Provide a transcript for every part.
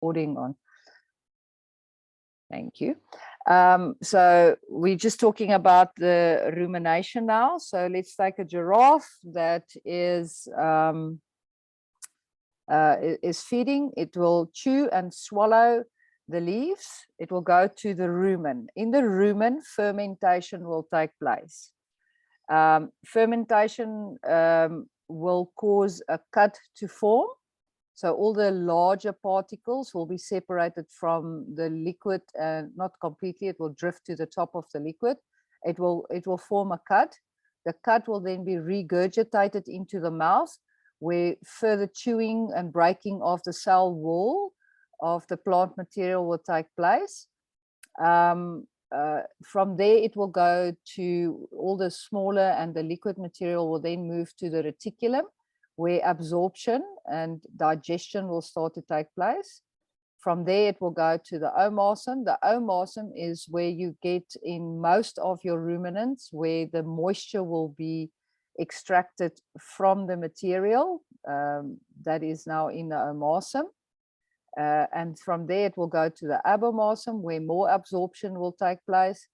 recording on. Thank you. So we're just talking about the rumination now. So let's take a giraffe that is feeding. It will chew and swallow the leaves. It will go to the rumen. In the rumen, fermentation will take place. Fermentation will cause a cud to form. So all the larger particles will be separated from the liquid, and not completely, it will drift to the top of the liquid. It will form a cud. The cud will then be regurgitated into the mouth, where further chewing and breaking of the cell wall of the plant material will take place. From there, it will go to all the smaller, and the liquid material will then move to the reticulum, where absorption and digestion will start to take place. From there, it will go to the omasum. The omasum is where you get in most of your ruminants, where the moisture will be extracted from the material that is now in the omasum. And from there, it will go to the abomasum, where more absorption will take place,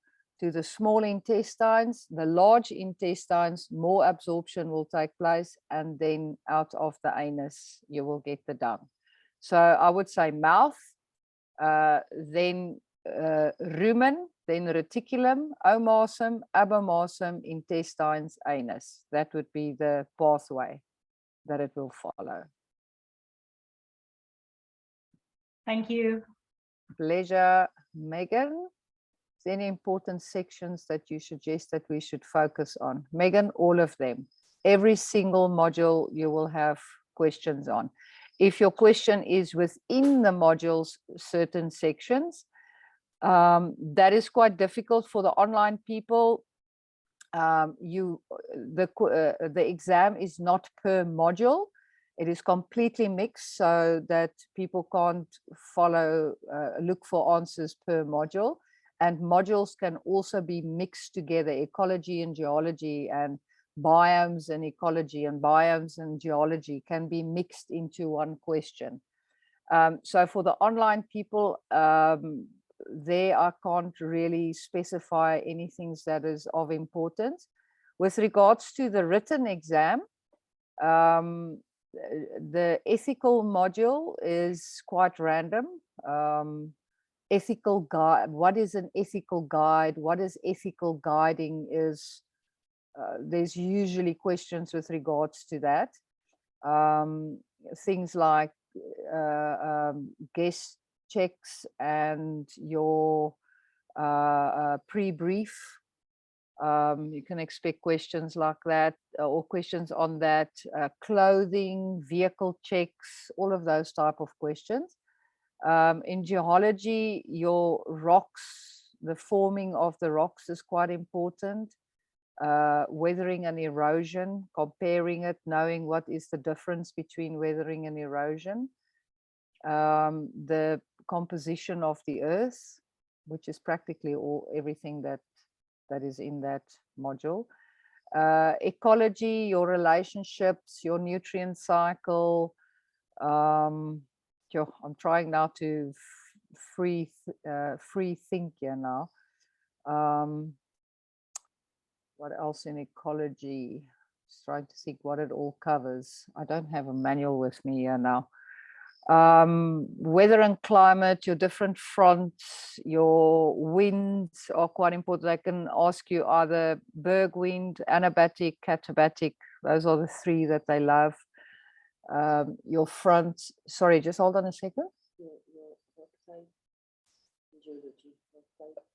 to the small intestines, the large intestines, more absorption will take place, and then out of the anus, you will get the dung. So I would say mouth, then rumen, then reticulum, omasum, abomasum, intestines, anus. That would be the pathway that it will follow. Thank you. Pleasure. Megan? Is there any important sections that you suggest that we should focus on? Megan, all of them. Every single module you will have questions on. If your question is within the modules, certain sections, that is quite difficult for the online people. The exam is not per module. It is completely mixed, so that people can't follow, look for answers per module. And modules can also be mixed together, ecology and geology, and biomes and ecology, and biomes and geology can be mixed into one question. So for the online people, there I can't really specify anything that is of importance. With regards to the written exam, the ethical module is quite random. Ethical guide, what is an ethical guide? What is ethical guiding? Is there's usually questions with regards to that. Things like guest checks and your pre-brief. You can expect questions like that, or questions on that. Clothing, vehicle checks, all of those type of questions. In geology, your rocks, the forming of the rocks is quite important. Weathering and erosion, comparing it, knowing what is the difference between weathering and erosion. The composition of the earth, which is practically everything that is in that module. Ecology, your relationships, your nutrient cycle. I'm trying now to free think here now. What else in ecology? Just trying to think what it all covers. I don't have a manual with me here now. Weather and climate, your different fronts, your winds are quite important. I can ask you either berg wind, anabatic, katabatic. Those are the three that they love. Your front, sorry, just hold on a second.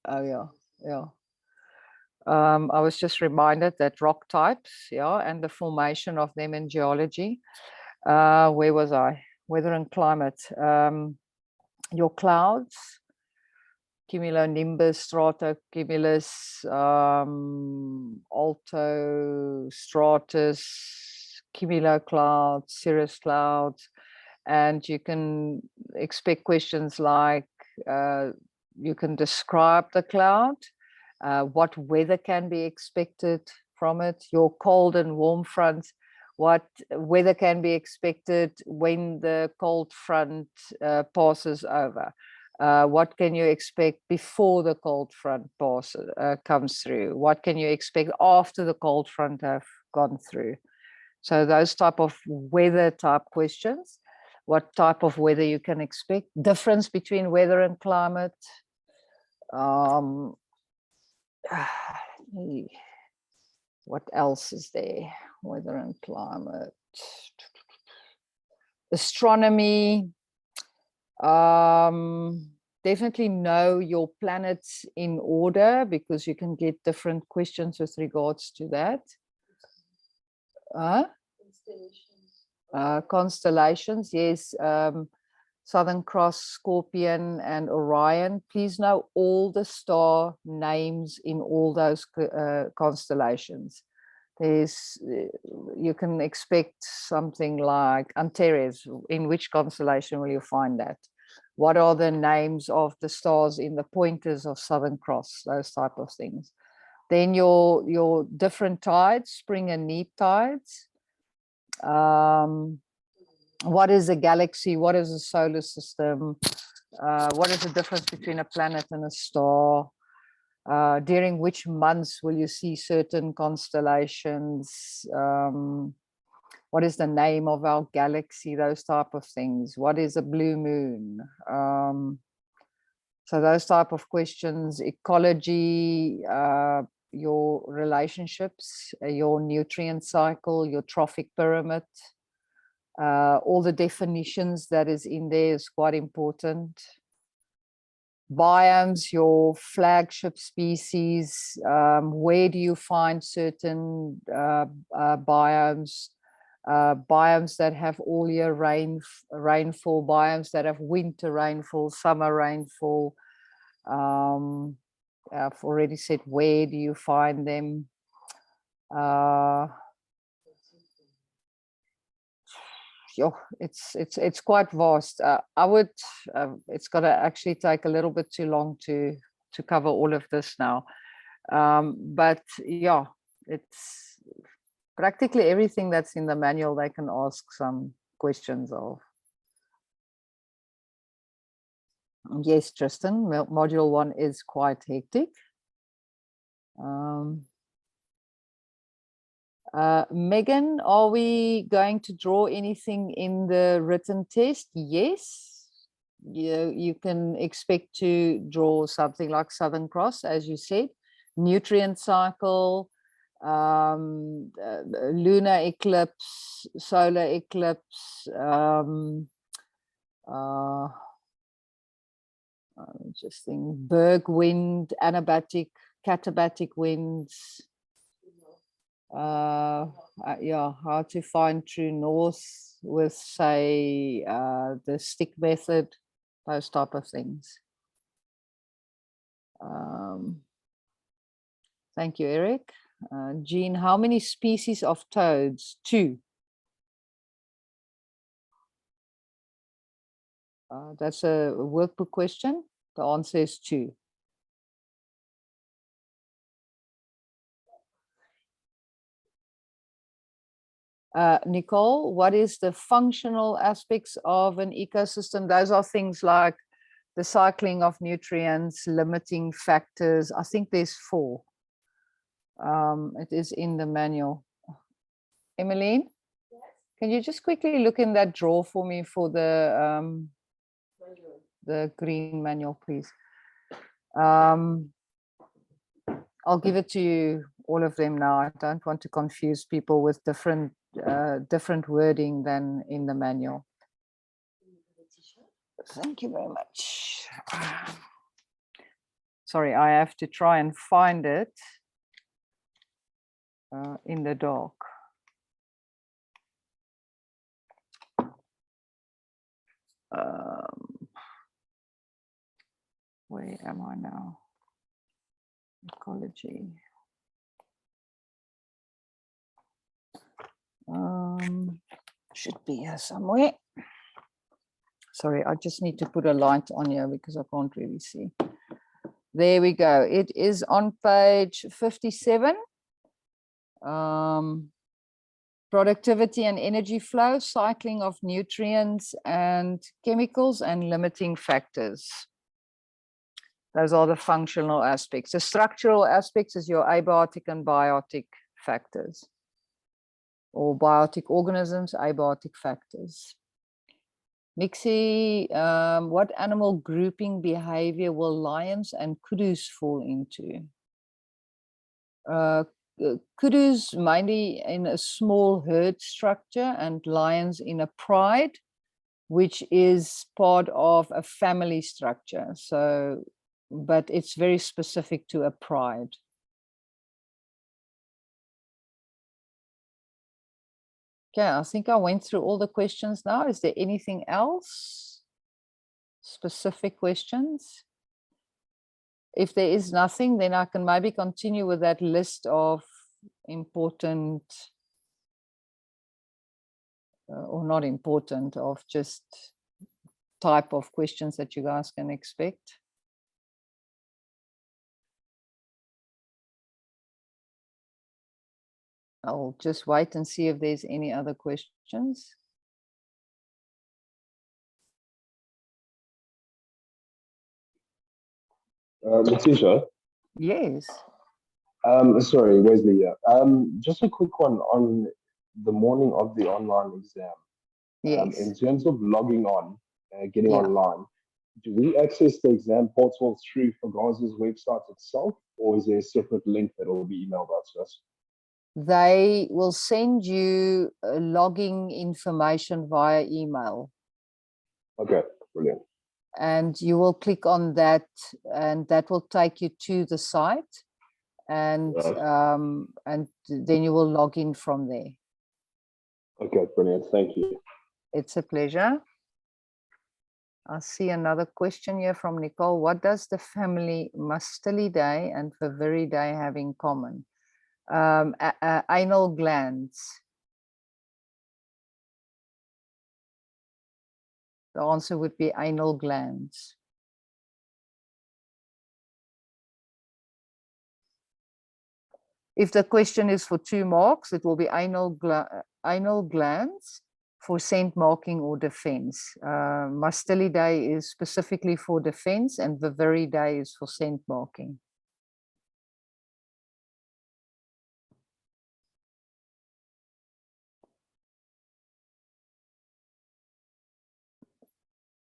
Oh yeah. I was just reminded that rock types, yeah, and the formation of them in geology. Where was I? Weather and climate. Your clouds, cumulonimbus, stratocumulus, alto, stratus, cumuloclouds, cirrus clouds, and you can expect questions like you can describe the cloud, what weather can be expected from it, your cold and warm fronts, what weather can be expected when the cold front passes over. What can you expect before the cold front comes through? What can you expect after the cold front have gone through? So those type of weather type questions. What type of weather you can expect? Difference between weather and climate. What else is there? Weather and climate. Astronomy. Definitely know your planets in order, because you can get different questions with regards to that. Constellations, yes. Southern Cross, Scorpion, and Orion. Please know all the star names in all those constellations. You can expect something like Antares. In which constellation will you find that? What are the names of the stars in the pointers of Southern Cross? Those type of things. Then your different tides, spring and neap tides. What is a galaxy? What is a solar system? What is the difference between a planet and a star? During which months will you see certain constellations? What is the name of our galaxy? Those type of things. What is a blue moon? So those type of questions. Ecology, your relationships, your nutrient cycle, your trophic pyramid. All the definitions that is in there is quite important. Biomes, your flagship species. Where do you find certain biomes? Biomes that have all year rainfall, biomes that have winter rainfall, summer rainfall. I've already said, where do you find them? It's quite vast. It's going to actually take a little bit too long to cover all of this now. But yeah, it's practically everything that's in the manual they can ask some questions of. Yes, Tristan, module 1 is quite hectic. Megan, are we going to draw anything in the written test? Yes, you can expect to draw something like Southern Cross, as you said, nutrient cycle, lunar eclipse, solar eclipse, just think, Berg wind, anabatic, katabatic winds. Yeah, how to find true north with, say, the stick method, those type of things. Thank you, Eric. Jean, how many species of toads? 2. That's a workbook question. The answer is 2. Nicole, what is the functional aspects of an ecosystem? Those are things like the cycling of nutrients, limiting factors. I think there's 4. It is in the manual. Emmeline, yes. Can you just quickly look in that drawer for me for the green manual, please? I'll give it to you, all of them now. I don't want to confuse people with different wording than in the manual. Thank you very much. Sorry, I have to try and find it in the dark. Where am I now? Ecology. Should be here somewhere. Sorry, I just need to put a light on here because I can't really see. There we go. It is on page 57. productivity and energy flow, cycling of nutrients and chemicals, and limiting factors. Those are the functional aspects. The structural aspects is your abiotic and biotic factors, or biotic organisms, abiotic factors. Mixie, what animal grouping behavior will lions and kudus fall into? Kudus mainly in a small herd structure, and lions in a pride, which is part of a family structure. So, but it's very specific to a pride. Okay, I think I went through all the questions now. Is there anything else? Specific questions? If there is nothing, then I can maybe continue with that list of important, or not important, of just type of questions that you guys can expect. I'll just wait and see if there's any other questions. Letitia? Yes. Sorry, Wesley. Just a quick one on the morning of the online exam. Yes. In terms of logging on, getting Yeah. online, do we access the exam portal through Fagaza's website itself, or is there a separate link that will be emailed out to us? They will send you logging information via email. Okay, brilliant. And you will click on that, and that will take you to the site, and Right. and then you will log in from there. Okay, brilliant. Thank you. It's a pleasure. I see another question here from Nicole. What does the family Mustelidae and Vertebrate have in common? Anal glands. The answer would be anal glands. If the question is for 2 marks, it will be anal glands for scent marking or defense. Mustelidae is specifically for defense, and Vertebrate is for scent marking.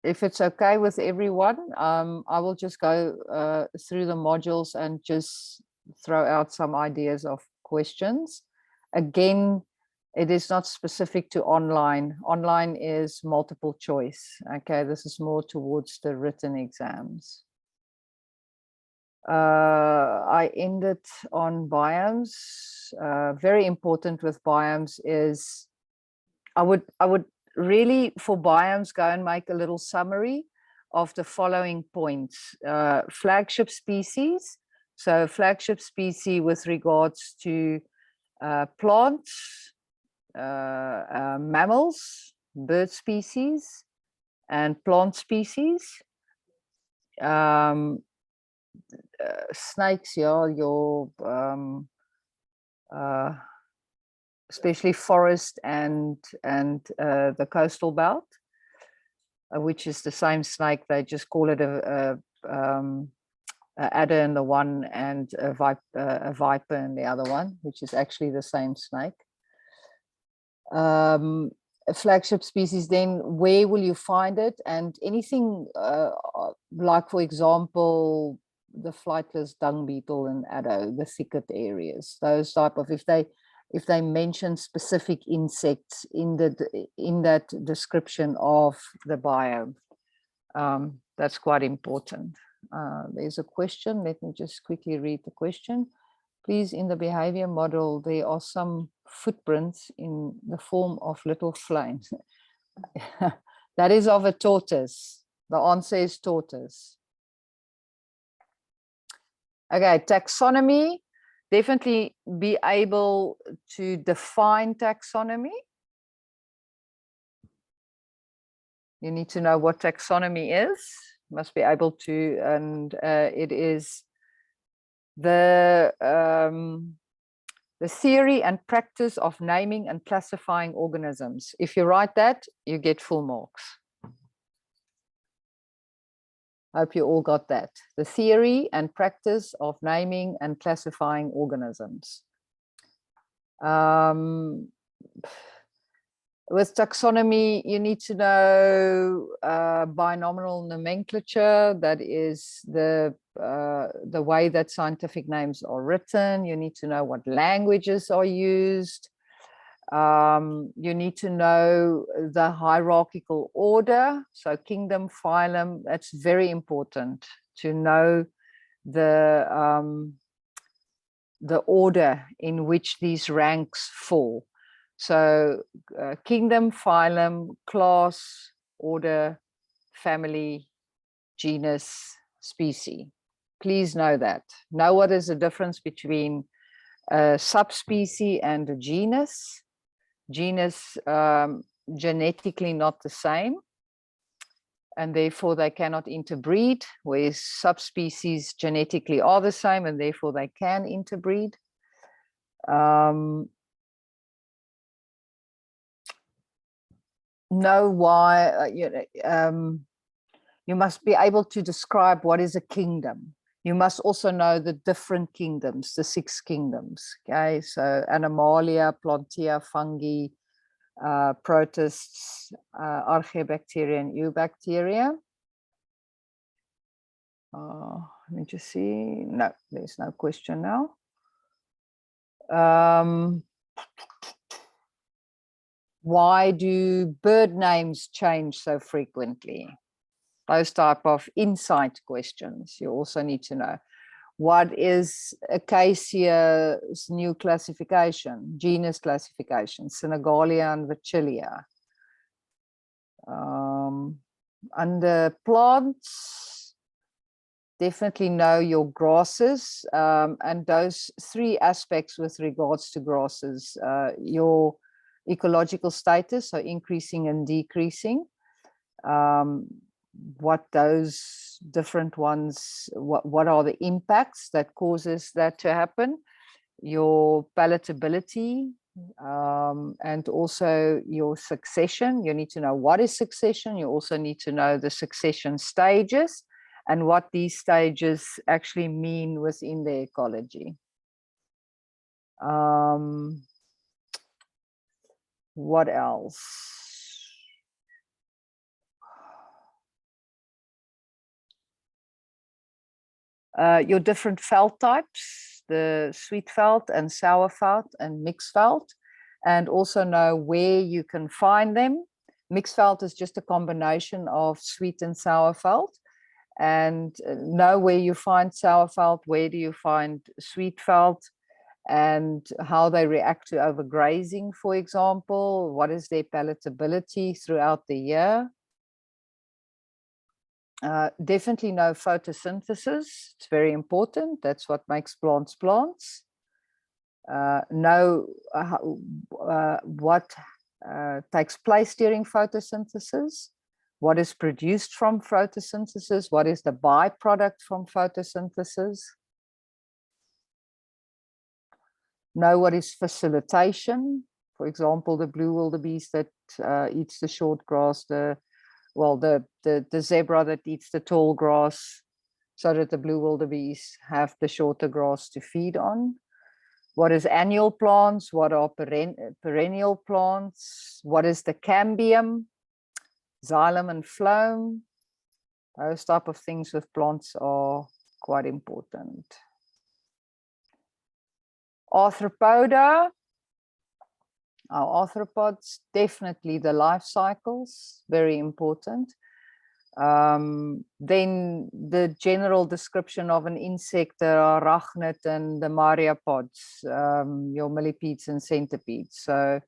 If it's okay with everyone, I will just go through the modules and just throw out some ideas of questions. Again, it is not specific to online. Online is multiple choice. Okay, this is more towards the written exams. I ended on biomes. Very important with biomes is I would really, for biomes, go and make a little summary of the following points. Flagship species. So flagship species with regards to plants, mammals, bird species, and plant species. Snakes, yeah, your especially forest and the coastal belt, which is the same snake. They just call it a adder in the one, and a viper in the other one, which is actually the same snake. A flagship species, then where will you find it? And anything like, for example, the flightless dung beetle and adder, the thicket areas, those type of, if they mention specific insects in that description of the biome, that's quite important. There's a question. Let me just quickly read the question. Please, in the behavior model, there are some footprints in the form of little flames. That is of a tortoise. The answer is tortoise. Okay, taxonomy. Definitely be able to define taxonomy. You need to know what taxonomy is. Must be able to, and it is the The theory and practice of naming and classifying organisms. If you write that, you get full marks. Hope you all got that. The theory and practice of naming and classifying organisms. With taxonomy, you need to know binomial nomenclature. That is the way that scientific names are written. You need to know what languages are used. You need to know the hierarchical order. So kingdom, phylum, that's very important to know the order in which these ranks fall. So kingdom, phylum, class, order, family, genus, species. Please know that. Know what is the difference between a subspecies and a genus. Genus, genetically not the same, and therefore they cannot interbreed, whereas subspecies genetically are the same and therefore they can interbreed. Know why, you must be able to describe what is a kingdom. You must also know the different kingdoms, the 6 kingdoms. Okay, so Animalia, Plantae, Fungi, Protists, Archaebacteria, and Eubacteria. Let me just see. No, there's no question now. Why do bird names change so frequently? Those type of insight questions you also need to know. What is Acacia's new classification, genus classification, Senegalia and Vertilia? Under plants, definitely know your grasses, and those 3 aspects with regards to grasses, your ecological status, so increasing and decreasing, what those different ones, what are the impacts that causes that to happen, your palatability, and also your succession. You need to know what is succession. You also need to know the succession stages and what these stages actually mean within the ecology. What else? Your different felt types, the sweet felt and sour felt and mixed felt, and also know where you can find them. Mixed felt is just a combination of sweet and sour felt, and know where you find sour felt, where do you find sweet felt, and how they react to overgrazing, for example. What is their palatability throughout the year? Definitely know photosynthesis. It's very important. That's what makes plants plants. Know what takes place during photosynthesis, what is produced from photosynthesis, what is the byproduct from photosynthesis. Know what is facilitation. For example, the blue wildebeest that eats the short grass, the zebra that eats the tall grass, so that the blue wildebeest have the shorter grass to feed on. What is annual plants? What are perennial plants? What is the cambium, xylem and phloem? Those type of things with plants are quite important. Arthropoda. Our arthropods, definitely the life cycles, very important. Then the general description of an insect, the arachnid and the myriapods, your millipedes and centipedes. So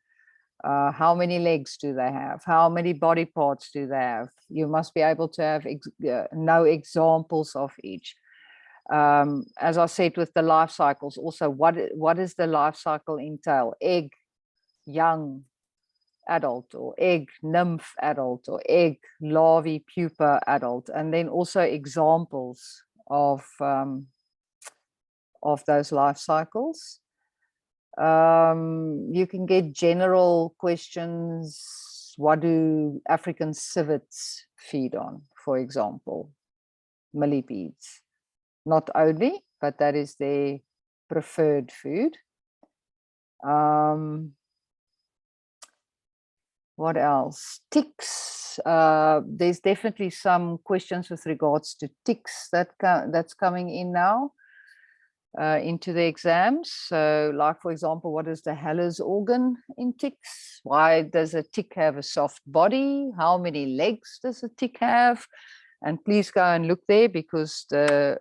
how many legs do they have? How many body parts do they have? You must be able to have know examples of each. As I said, with the life cycles, also what does the life cycle entail? Egg, young, adult, or egg, nymph, adult, or egg, larvae, pupa, adult, and then also examples of those life cycles. You can get general questions. What do African civets feed on, for example? Millipedes. Not only, but that is their preferred food. What else? Ticks. There's definitely some questions with regards to ticks that's coming in now into the exams. So, like for example, what is the Haller's organ in ticks? Why does a tick have a soft body? How many legs does a tick have? And please go and look there, because the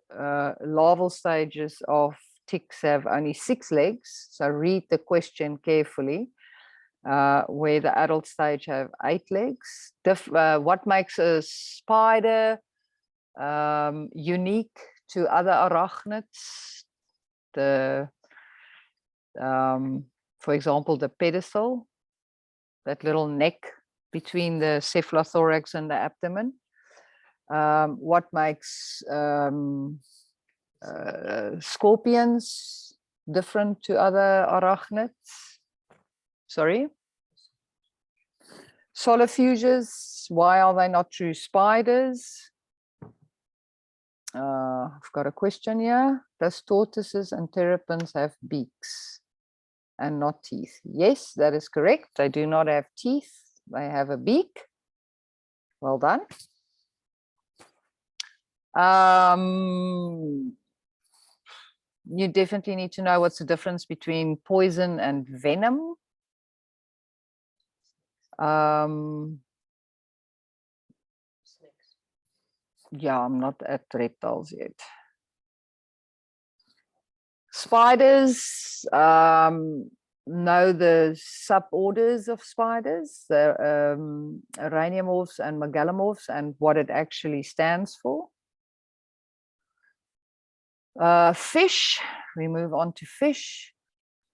larval stages of ticks have only 6 legs. So read the question carefully. Where the adult stage have 8 legs. What makes a spider unique to other arachnids? For example, the pedestal, that little neck between the cephalothorax and the abdomen. What makes scorpions different to other arachnids? Sorry? Solifuges, why are they not true spiders? I've got a question here. Does tortoises and terrapins have beaks and not teeth? Yes, that is correct. They do not have teeth. They have a beak. Well done. You definitely need to know what's the difference between poison and venom. Yeah, I'm not at reptiles yet. Spiders, know the suborders of spiders, the araneomorphs and megalomorphs, and what it actually stands for. Fish, we move on to fish.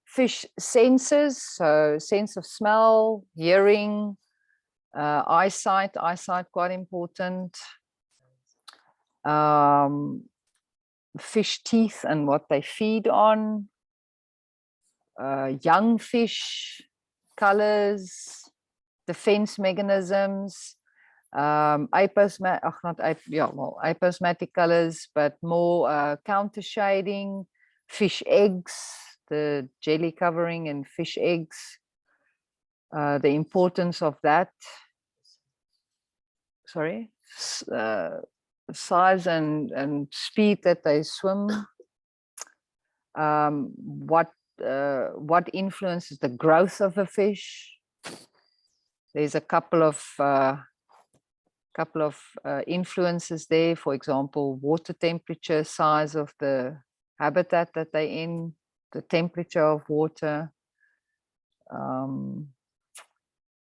Fish senses, so sense of smell, hearing, eyesight quite important. Fish teeth and what they feed on. Young fish, colors, defense mechanisms, aposematic colors, but more counter shading, fish eggs, the jelly covering in fish eggs, the importance of that. Sorry, size and speed that they swim. What influences the growth of a fish? There's a couple of influences there. For example, water temperature, size of the habitat that they're in, the temperature of water.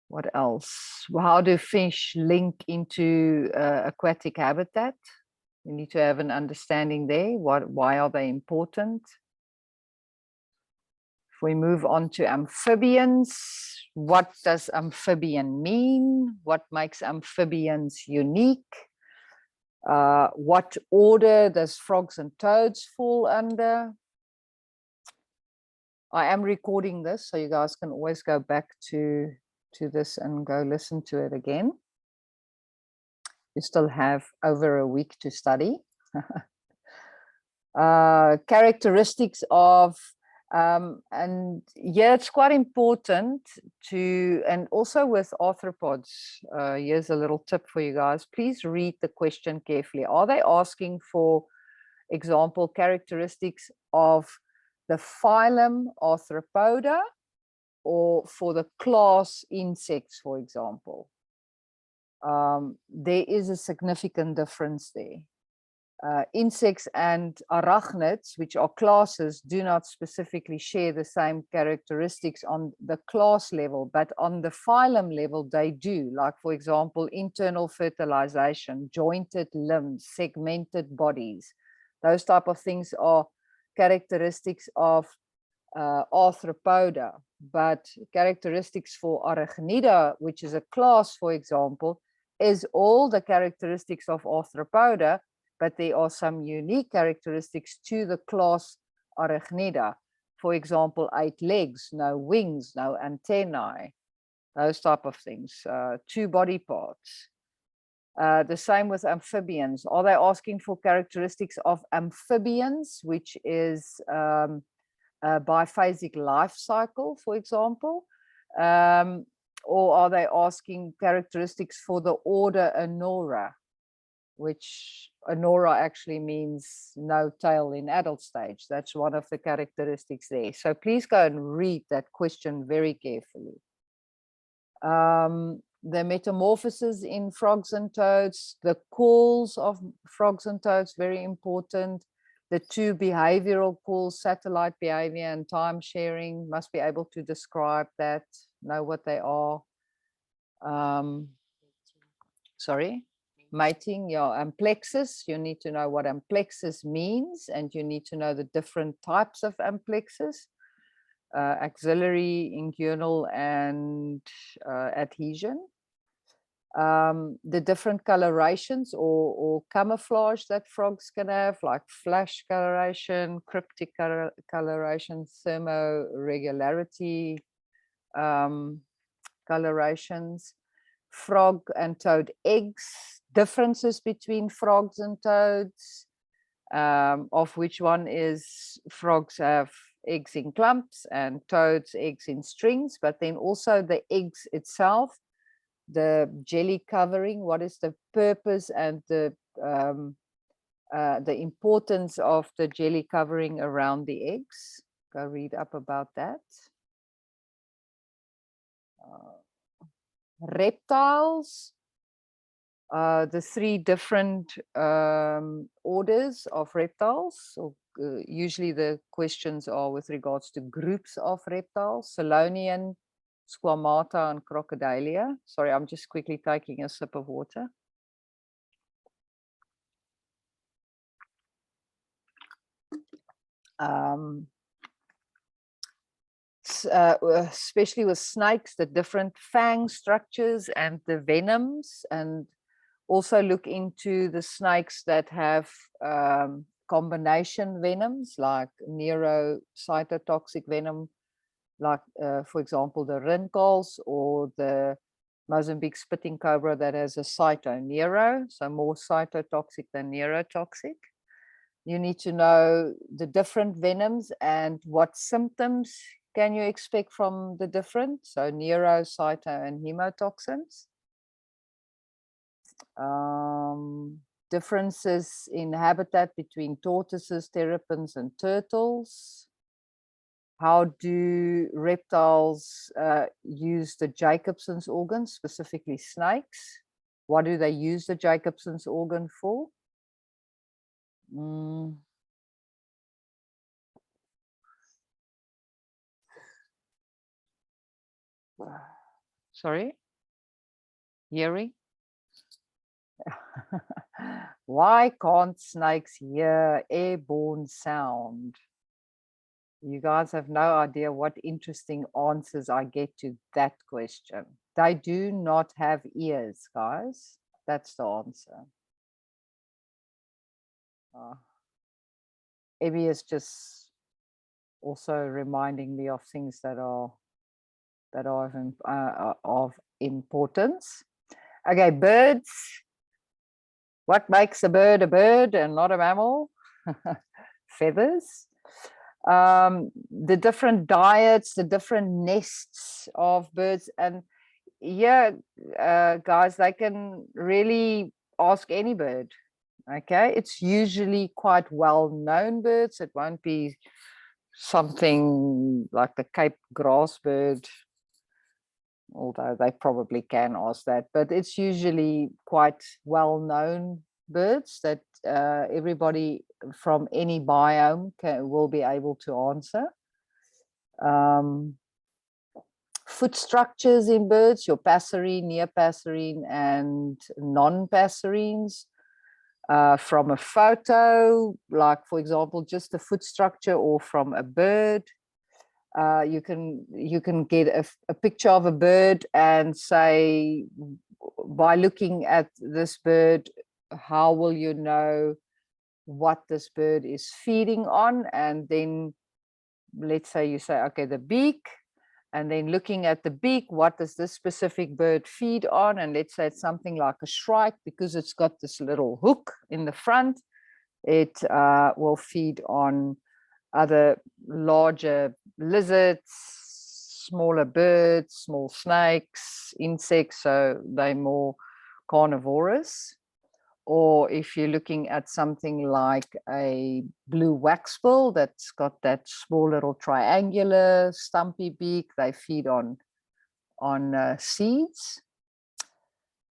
What else? How do fish link into aquatic habitat? We need to have an understanding there. Why are they important? If we move on to amphibians, what does amphibian mean? What makes amphibians unique? What order does frogs and toads fall under? I am recording this, so you guys can always go back to this and go listen to it again. You still have over a week to study. Characteristics of, and yeah, it's quite important to, and also with arthropods, here's a little tip for you guys. Please read the question carefully. Are they asking for example characteristics of the phylum Arthropoda, or for the class insects, for example? There is a significant difference there. Insects and arachnids, which are classes, do not specifically share the same characteristics on the class level, but on the phylum level they do. Like, for example, internal fertilization, jointed limbs, segmented bodies. Those type of things are characteristics of Arthropoda, but characteristics for Arachnida, which is a class, for example, is all the characteristics of Arthropoda, but there are some unique characteristics to the class Arachnida. for example, 8 legs, no wings, no antennae, those type of things, 2 body parts. The same with amphibians. Are they asking for characteristics of amphibians, which is a biphasic life cycle, for example? Or are they asking characteristics for the order Anora, which Anora actually means no tail in adult stage? That's one of the characteristics there. So please go and read that question very carefully. The metamorphosis in frogs and toads, the calls of frogs and toads, very important. The 2 behavioral calls, satellite behavior and time sharing, must be able to describe that, know what they are. Sorry, mating, yeah, amplexus, you need to know what amplexus means, and you need to know the different types of amplexus. Axillary, inguinal, and adhesion. The different colorations or camouflage that frogs can have, like flash coloration, cryptic coloration, thermoregularity colorations, frog and toad eggs, differences between frogs and toads, of which one is frogs have eggs in clumps and toads eggs in strings, but then also the eggs itself, the jelly covering, what is the purpose and the importance of the jelly covering around the eggs. Go read up about that. Reptiles, the 3 different orders of reptiles. So, usually the questions are with regards to groups of reptiles: Selonian, Squamata, and Crocodilia. Sorry, I'm just quickly taking a sip of water. Especially with snakes, the different fang structures and the venoms, and also look into the snakes that have combination venoms like neurocytotoxic venom, like for example the rincals, or the Mozambique spitting cobra that has a cytoneuro, so more cytotoxic than neurotoxic. You need to know the different venoms and what symptoms can you expect from the different, so neuro, cyto, and hemotoxins. Differences in habitat between tortoises, terrapins, and turtles. How do reptiles use the Jacobson's organ, specifically snakes? What do they use the Jacobson's organ for? Sorry? Hearing? Why can't snakes hear airborne sound? You guys have no idea what interesting answers I get to that question. They do not have ears, guys. That's the answer. Evie is just also reminding me of things that are of importance. Okay, birds. What makes a bird and not a mammal? Feathers. The different diets, the different nests of birds, and yeah, guys, they can really ask any bird. Okay, it's usually quite well-known birds. It won't be something like the Cape grass bird, although they probably can ask that, but it's usually quite well-known birds that everybody from any biome will be able to answer. Foot structures in birds, your passerine, near passerine, and non-passerines. From a photo, like for example, just the foot structure, or from a bird. You can get a picture of a bird and say, by looking at this bird, how will you know what this bird is feeding on? And then let's say you say, okay, the beak, and then looking at the beak, what does this specific bird feed on? And let's say it's something like a shrike, because it's got this little hook in the front, it will feed on other larger lizards, smaller birds, small snakes, insects, so they're more carnivorous. Or if you're looking at something like a blue waxbill that's got that small little triangular stumpy beak, they feed on seeds.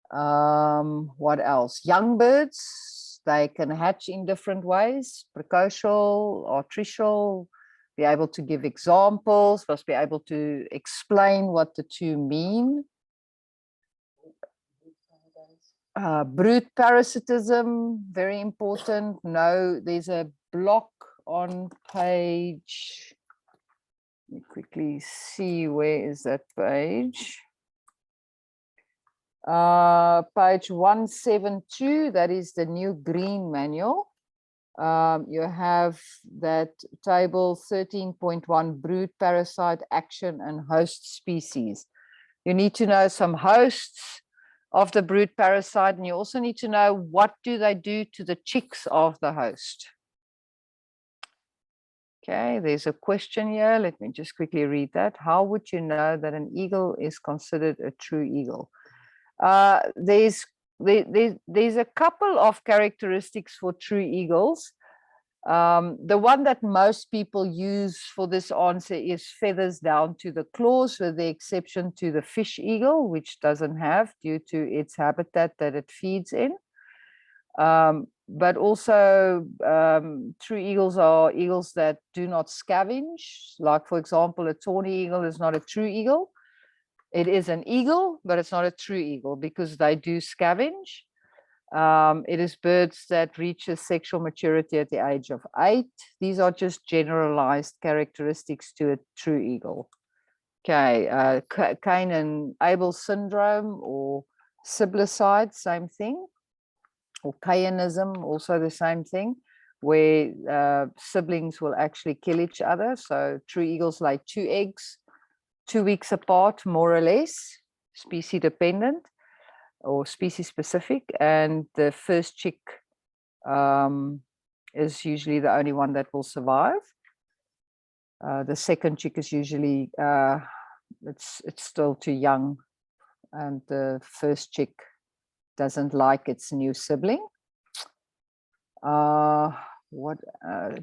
What else? Young birds, they can hatch in different ways, precocial, artificial, be able to give examples, must be able to explain what the two mean. Brood parasitism, very important. No, there's a block on page, let me quickly see, where is that page? Page 172, that is the new green manual. You have that table 13.1, brood parasite action and host species. You need to know some hosts of the brood parasite, and you also need to know what do they do to the chicks of the host. Okay, there's a question here. Let me just quickly read that. How would you know that an eagle is considered a true eagle? There's a couple of characteristics for true eagles. The one that most people use for this answer is feathers down to the claws, with the exception to the fish eagle, which doesn't have due to its habitat that it feeds in. But also true eagles are eagles that do not scavenge. Like, for example, a tawny eagle is not a true eagle. It is an eagle, but it's not a true eagle because they do scavenge. It is birds that reach sexual maturity at the age of 8. These are just generalized characteristics to a true eagle. Okay, Cain and Abel syndrome or siblicide, same thing. Or Cainism, also the same thing, where siblings will actually kill each other. So true eagles lay 2 eggs, 2 weeks apart, more or less, species dependent or species specific, and the first chick is usually the only one that will survive. The second chick is usually it's still too young, and the first chick doesn't like its new sibling. What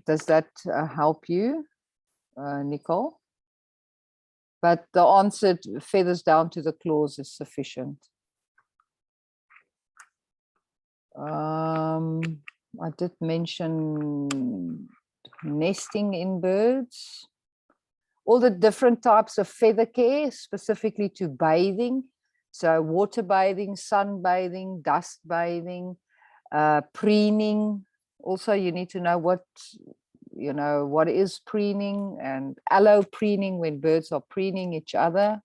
does that help you, Nicole? But the answer, feathers down to the claws, is sufficient. I did mention nesting in birds. All the different types of feather care, specifically to bathing. So water bathing, sun bathing, dust bathing, preening. Also, you need to know what is preening, and allopreening, when birds are preening each other.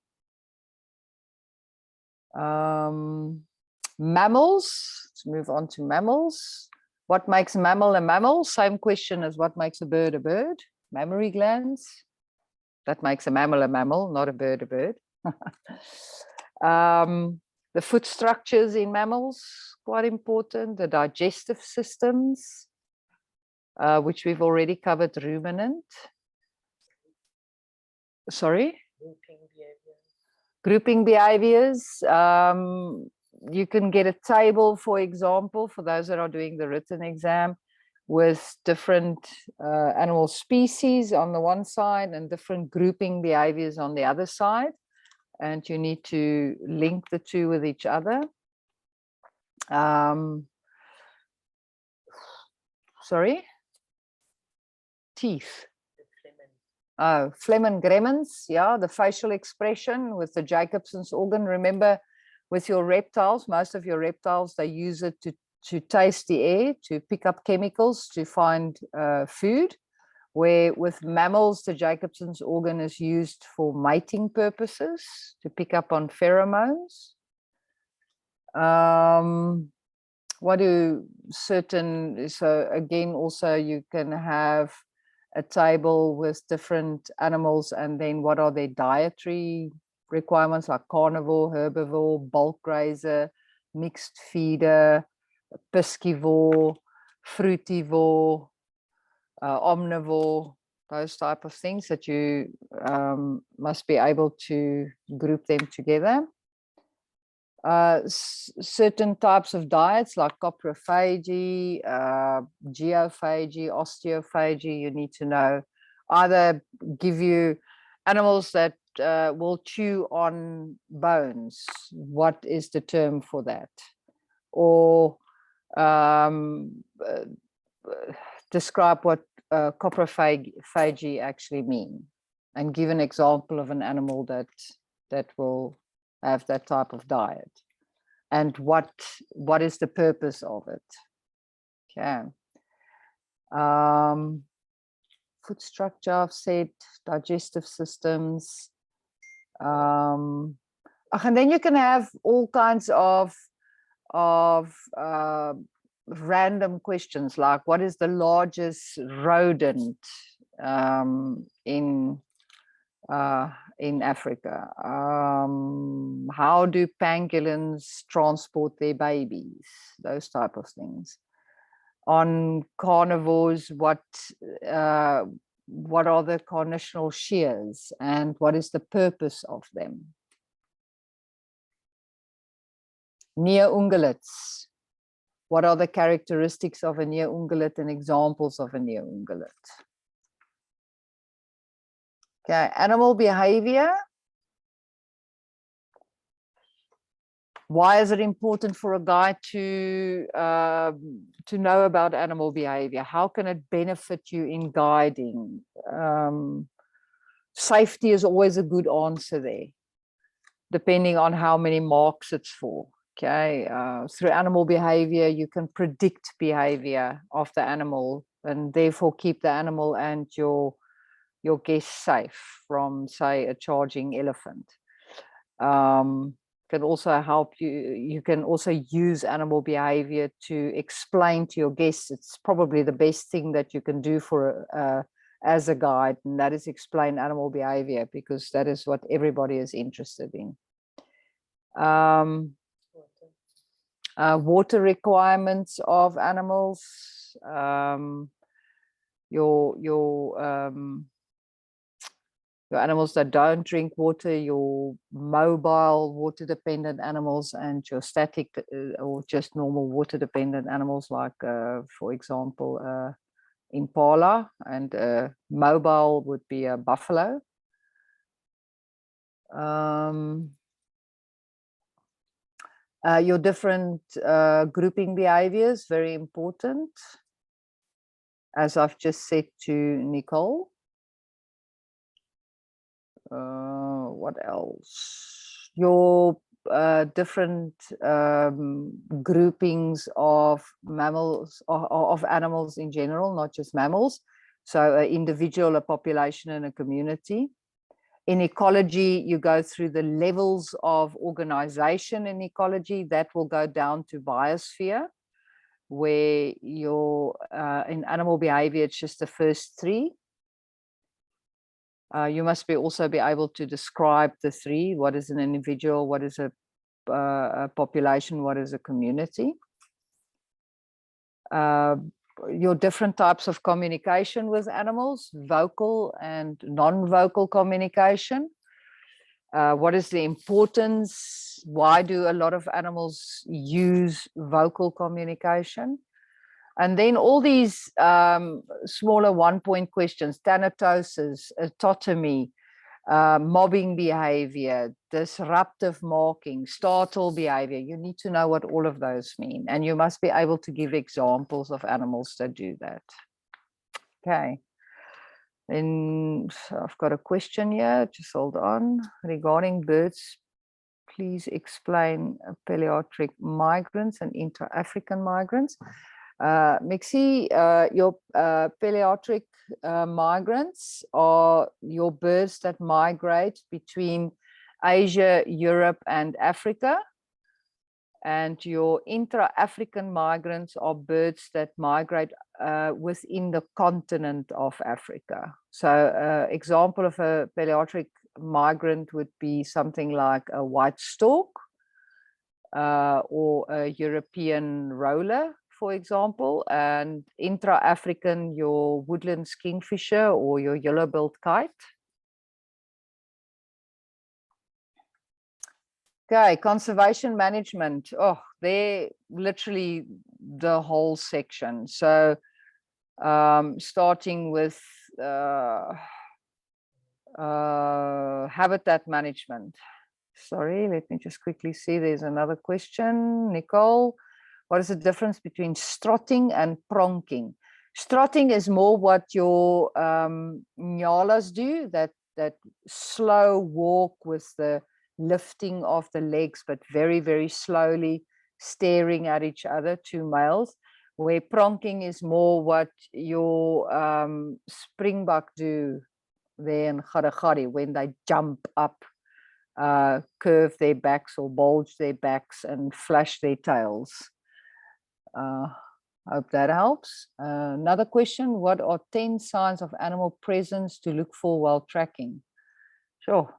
Mammals, let's move on to mammals. What makes a mammal a mammal? Same question as what makes a bird a bird. Mammary glands. That makes a mammal, not a bird a bird. The foot structures in mammals, quite important. The digestive systems, which we've already covered, ruminant. Sorry? Grouping behaviors. You can get a table, for example, for those that are doing the written exam, with different animal species on the one side and different grouping behaviors on the other side. And you need to link the two with each other. Sorry? Teeth. Oh, phlegm and gremlins, yeah, the facial expression with the Jacobson's organ. Remember, with your reptiles, most of your reptiles, they use it to taste the air, to pick up chemicals, to find food. Where with mammals, the Jacobson's organ is used for mating purposes, to pick up on pheromones. What do certain, so again, also you can have a table with different animals, and then what are their dietary requirements, like carnivore, herbivore, bulk grazer, mixed feeder, piscivore, fruitivore, omnivore, those type of things that you must be able to group them together. Certain types of diets like coprophagy, geophagy, osteophagy, you need to know. Either give you animals that will chew on bones, what is the term for that? Or describe what coprophagy actually mean, and give an example of an animal that will have that type of diet, and what is the purpose of it. Okay. Food structure, I've said, digestive systems. And then you can have all kinds of random questions, like what is the largest rodent in Africa? How do pangolins transport their babies? Those type of things. On carnivores, what are the carnational shears, and what is the purpose of them? Near-ungulates. What are the characteristics of a near-ungulate and examples of a near-ungulate? Okay, animal behavior. Why is it important for a guide to know about animal behavior? How can it benefit you in guiding? Safety is always a good answer there, depending on how many marks it's for. Okay, through animal behavior, you can predict behavior of the animal, and therefore keep the animal and your guests safe from, say, a charging elephant. Can also help you. You can also use animal behavior to explain to your guests. It's probably the best thing that you can do for as a guide, and that is explain animal behavior, because that is what everybody is interested in. Water requirements of animals. Your animals that don't drink water, your mobile water dependent animals, and your static or just normal water dependent animals, like for example impala, and mobile would be a buffalo. Your different grouping behaviors, very important, as I've just said to Nicole. What else? Your different groupings of mammals, of animals in general, not just mammals. So an individual, a population, and a community. In ecology, you go through the levels of organization in ecology. That will go down to biosphere, where in animal behavior, it's just the first three. You must also be able to describe the three. What is an individual? What is a population? What is a community? Your different types of communication with animals, vocal and non-vocal communication. What is the importance? Why do a lot of animals use vocal communication? And then all these smaller one-point questions: thanatosis, autotomy, mobbing behavior, disruptive marking, startle behavior. You need to know what all of those mean, and you must be able to give examples of animals that do that. Okay. Then I've got a question here, just hold on. Regarding birds, please explain palearctic migrants and intra-African migrants. Mixie, your palearctic migrants are your birds that migrate between Asia, Europe, and Africa. And your intra-African migrants are birds that migrate within the continent of Africa. So example of a palearctic migrant would be something like a white stork or a European roller, for example, and intra-African, your woodland kingfisher or your yellow-billed kite. Okay, conservation management. Oh, they're literally the whole section. So starting with habitat management. Sorry, let me just quickly see. There's another question. Nicole, what is the difference between strutting and pronking? Strutting is more what your nyalas do, that slow walk with the lifting of the legs, but very, very slowly staring at each other, two males, where pronking is more what your springbok do there in Garagari, when they jump up, curve their backs or bulge their backs and flash their tails. Hope that helps. Another question, what are 10 signs of animal presence to look for while tracking? Sure.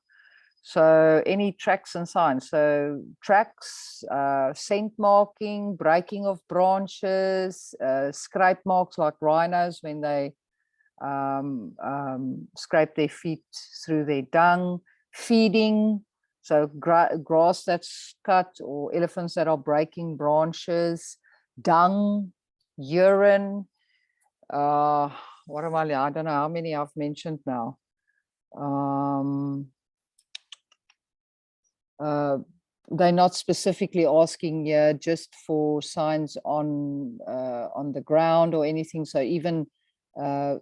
So any tracks and signs. So tracks, scent marking, breaking of branches, scrape marks like rhinos when they scrape their feet through their dung, feeding, so grass that's cut or elephants that are breaking branches, dung, urine. What am I don't know how many I've mentioned now. They're not specifically asking here just for signs on the ground or anything. So even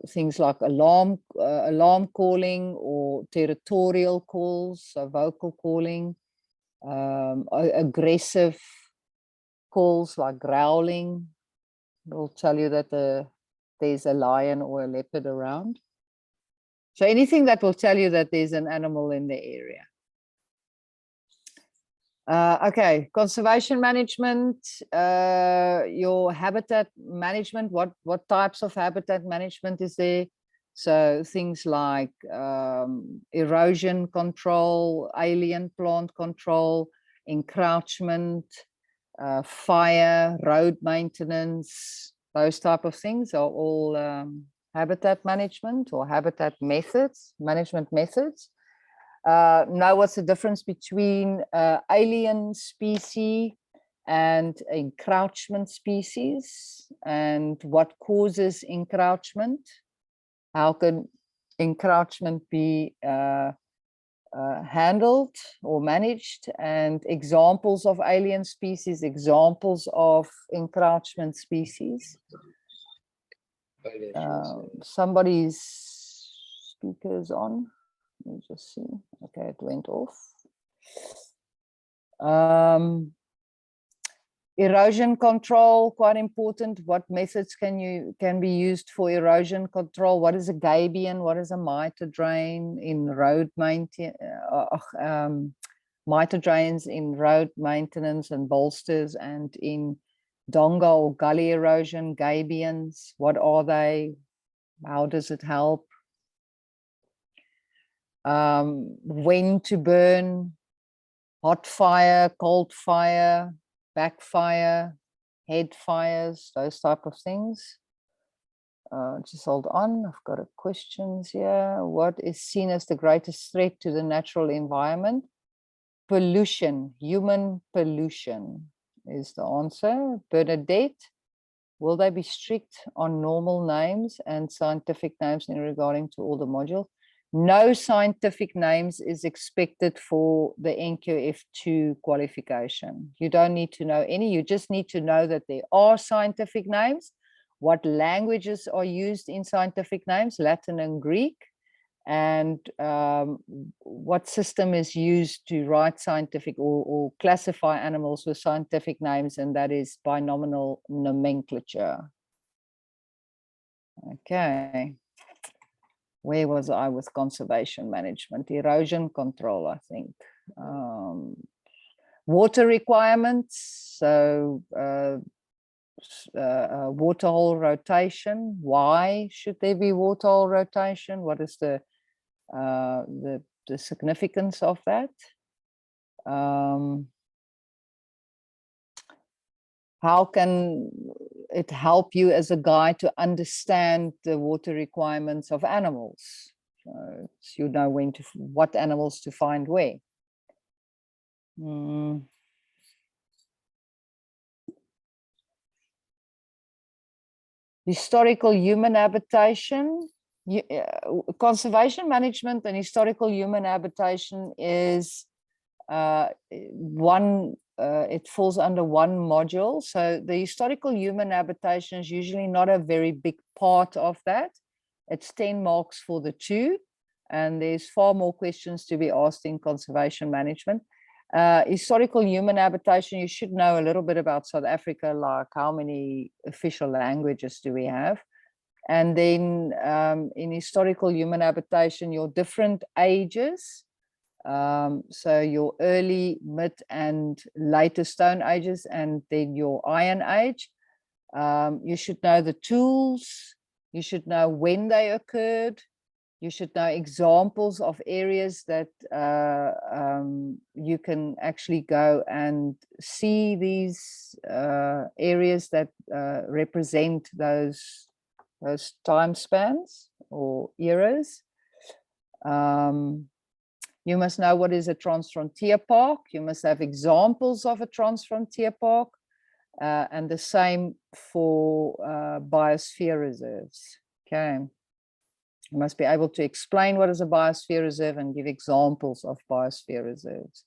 things like alarm calling or territorial calls, so vocal calling, aggressive calls like growling will tell you that there's a lion or a leopard around. So anything that will tell you that there's an animal in the area. Okay, conservation management, your habitat management, what types of habitat management is there? So things like erosion control, alien plant control, encroachment, fire, road maintenance, those type of things are all habitat management or habitat methods, management methods. Now, what's the difference between alien species and encroachment species, and what causes encroachment? How can encroachment be handled or managed? And examples of alien species, examples of encroachment species. Somebody's speaker's on. Let me just see. Okay, it went off. Erosion control, quite important. What methods can be used for erosion control? What is a gabion? What is a mitre drain in road maintenance? Mitre drains in road maintenance and bolsters, and in donga or gully erosion, gabions. What are they? How does it help? When to burn, hot fire, cold fire, backfire, head fires, those type of things. Just hold on, I've got a questions here. What is seen as the greatest threat to the natural environment? Pollution, human pollution is the answer. Bernadette, will they be strict on normal names and scientific names in regarding to all the modules? No scientific names is expected for the NQF2 qualification. You don't need to know any, you just need to know that there are scientific names, what languages are used in scientific names, Latin and Greek, and what system is used to write scientific or classify animals with scientific names, and that is binomial nomenclature. Okay. Where was I with conservation management? Erosion control, I think. Water requirements, so waterhole rotation. Why should there be waterhole rotation? What is the significance of that? How can it help you as a guide to understand the water requirements of animals? So you know what animals to find where. Historical human habitation. Conservation management and historical human habitation is it falls under one module. So the historical human habitation is usually not a very big part of that. It's 10 marks for the two, and there's far more questions to be asked in conservation management. Historical human habitation, you should know a little bit about South Africa, like how many official languages do we have? And then in historical human habitation, your different ages, so your early, mid, and later Stone Ages, and then your Iron Age. You should know the tools, you should know when they occurred, you should know examples of areas that you can actually go and see these areas that represent those time spans or eras. You must know what is a transfrontier park. You must have examples of a transfrontier park, and the same for biosphere reserves. Okay. You must be able to explain what is a biosphere reserve and give examples of biosphere reserves.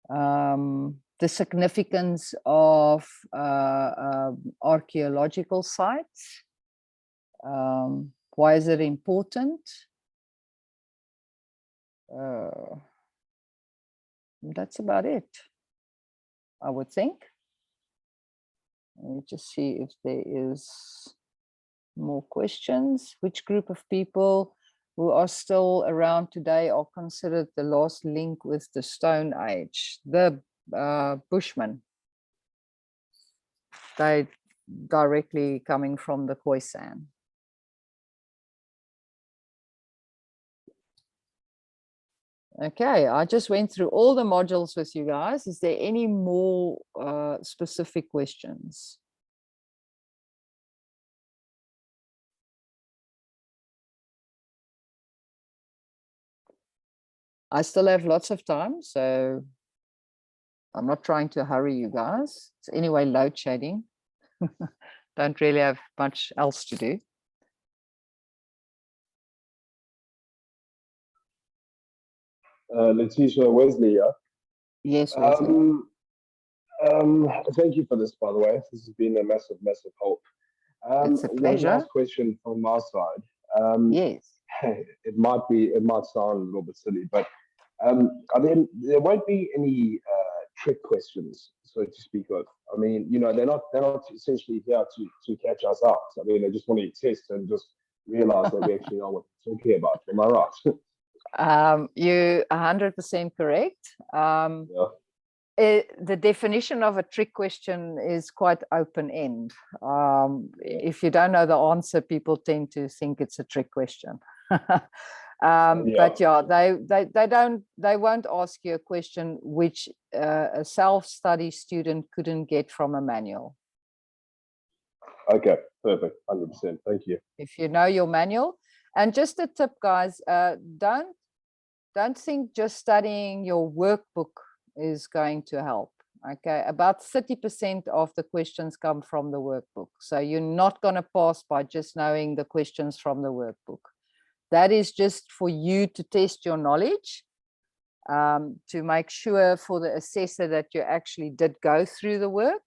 The significance of archaeological sites. Why is it important? That's about it, I would think. Let me just see if there is more questions. Which group of people who are still around today are considered the last link with the Stone Age? The Bushmen. They directly coming from the Khoisan. Okay, I just went through all the modules with you guys. Is there any more specific questions? I still have lots of time, so I'm not trying to hurry you guys. It's anyway load shedding. Don't really have much else to do. Letitia, Wesley, yeah? Yes, Wesley. Thank you for this, by the way. This has been a massive, massive help. It's a One pleasure. last question from my side. Yes. It might sound a little bit silly, but there won't be any trick questions, so to speak of. I mean, you know, they're not essentially here to catch us out. I mean, they just want to test and just realize that we actually know what we're talking about. Am I right? You're 100% correct. Yeah. The definition of a trick question is quite open-end. If you don't know the answer, people tend to think it's a trick question. But yeah, they won't ask you a question which a self-study student couldn't get from a manual. Okay, perfect, 100%. Thank you. If you know your manual. And just a tip, guys, don't think just studying your workbook is going to help. Okay, about 30% of the questions come from the workbook. So you're not going to pass by just knowing the questions from the workbook. That is just for you to test your knowledge, to make sure for the assessor that you actually did go through the work,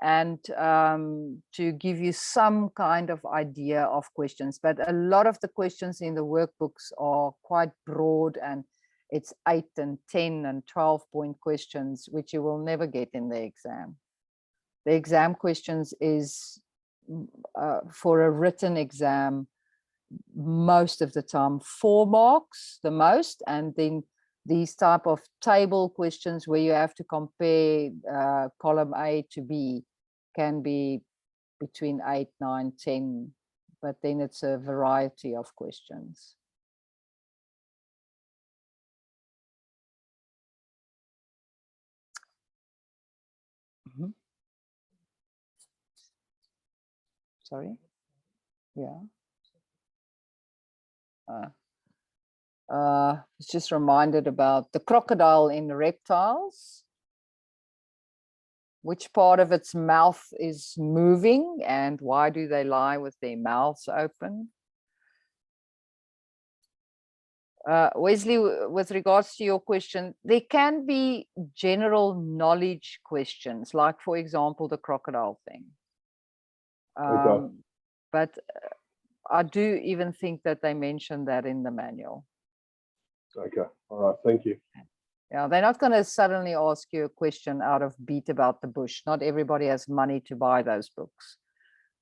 and to give you some kind of idea of questions. But a lot of the questions in the workbooks are quite broad, and it's 8 and 10 and 12-point questions, which you will never get in the exam. The exam questions is for a written exam, most of the time 4 marks the most, and then these type of table questions where you have to compare column A to B can be between 8, 9, 10, but then it's a variety of questions. Sorry? Yeah. It's just reminded about the crocodile in reptiles. Which part of its mouth is moving and why do they lie with their mouths open? Wesley, with regards to your question, there can be general knowledge questions, like, for example, the crocodile thing. Okay. But I do even think that they mentioned that in the manual. Okay. All right. Thank you. Yeah, they're not going to suddenly ask you a question out of Beat About the Bush. Not everybody has money to buy those books.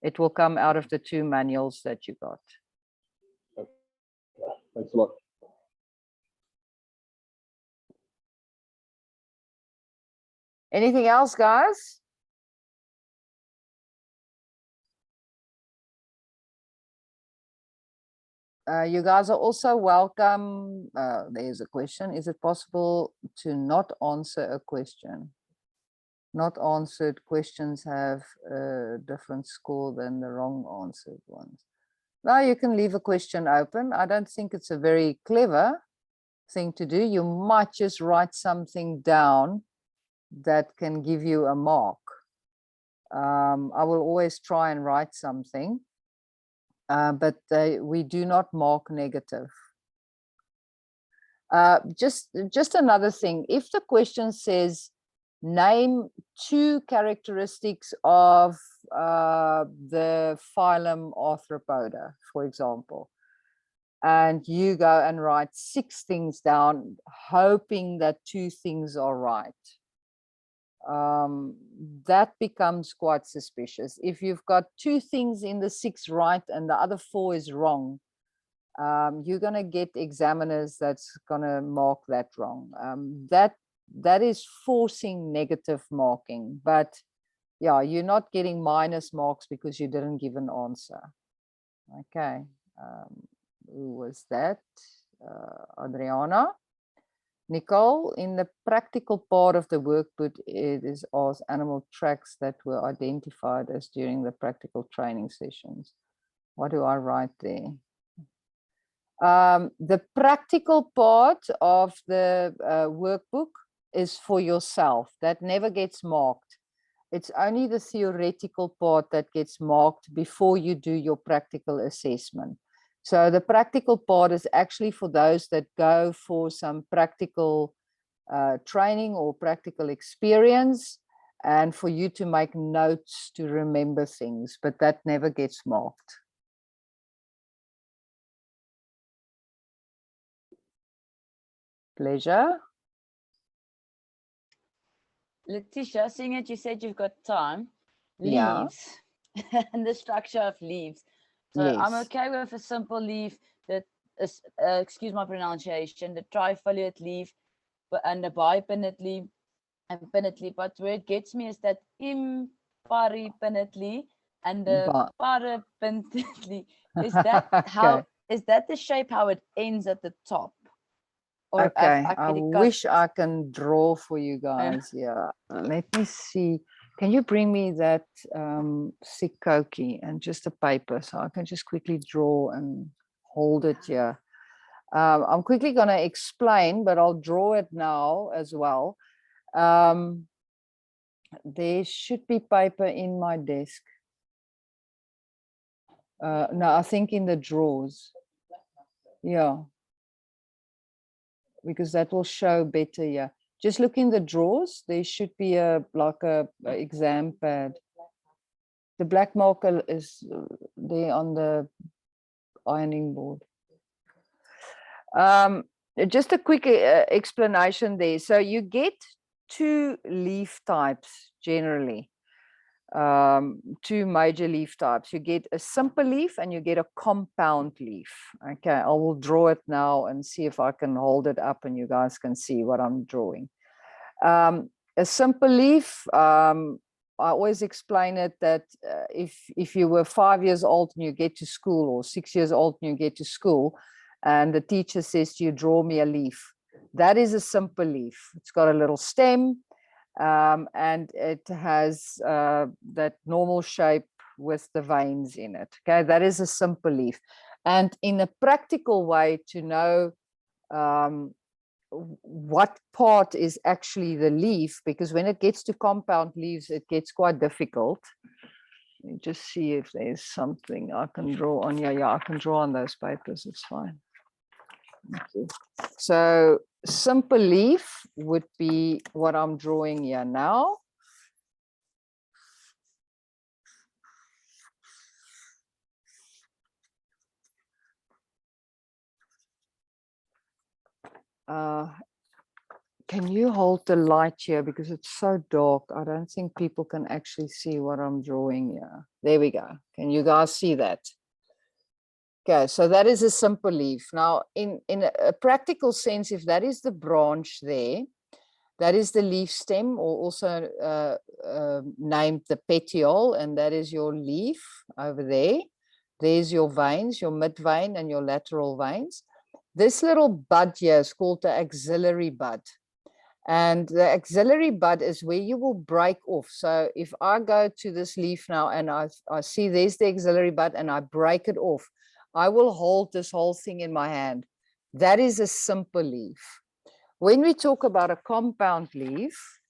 It will come out of the 2 manuals that you got. Okay. Thanks a lot. Anything else, guys? You guys are also welcome. There's a question. Is it possible to not answer a question? Not answered questions have a different score than the wrong answered ones. Now you can leave a question open. I don't think it's a very clever thing to do. You might just write something down that can give you a mark. I will always try and write something. But we do not mark negative. Just another thing, if the question says, name 2 characteristics of the phylum Arthropoda, for example, and you go and write 6 things down, hoping that 2 things are right. That becomes quite suspicious. If you've got 2 things in the 6 right and the other 4 is wrong, you're going to get examiners that's going to mark that wrong. That is forcing negative marking, but yeah, you're not getting minus marks because you didn't give an answer. Okay, who was that? Adriana. Nicole, in the practical part of the workbook, it is asked animal tracks that were identified as during the practical training sessions. What do I write there? The practical part of the workbook is for yourself. That never gets marked. It's only the theoretical part that gets marked before you do your practical assessment. So the practical part is actually for those that go for some practical training or practical experience, and for you to make notes to remember things, but that never gets marked. Pleasure. Letitia, seeing that you said you've got time, Yeah. leaves and the structure of leaves. So Yes. I'm okay with a simple leaf that is, excuse my pronunciation, the trifoliate leaf and the bipinnate leaf and pinnate leaf. But where it gets me is that imparipinnate leaf and the parapinnate leaf. Is that how? Is that the shape how it ends at the top? Or okay, I wish I can draw for you guys. Yeah, let me see. Can you bring me that thick koki and just a paper so I can just quickly draw and hold it here. I'm quickly going to explain, but I'll draw it now as well. There should be paper in my desk. No, I think in the drawers. Yeah. Because that will show better. Yeah, just look in the drawers. There should be a exam pad. The black marker is there on the ironing board. Just a quick explanation there. So you get 2 leaf types generally. two major leaf types. You get a simple leaf and you get a compound leaf. Okay, I will draw it now and see if I can hold it up and you guys can see what I'm drawing. A simple leaf, I always explain it that if you were 5 years old and you get to school, or 6 years old and you get to school, and the teacher says to you, draw me a leaf, that is a simple leaf. It's got a little stem, and it has that normal shape with the veins in it. Okay, that is a simple leaf. And in a practical way to know what part is actually the leaf, because when it gets to compound leaves, it gets quite difficult. Let me just see if there's something I can draw on. Yeah, I can draw on those papers, it's fine. Okay. So simple leaf would be what I'm drawing here now. Can you hold the light here, because it's so dark? I don't think people can actually see what I'm drawing here. There we go. Can you guys see that? Okay, so that is a simple leaf. Now, in a practical sense, if that is the branch there, that is the leaf stem, or also named the petiole, and that is your leaf over there. There's your veins, your mid vein and your lateral veins. This little bud here is called the axillary bud. And the axillary bud is where you will break off. So if I go to this leaf now and I see there's the axillary bud and I break it off, I will hold this whole thing in my hand. That is a simple leaf. When we talk about a compound leaf,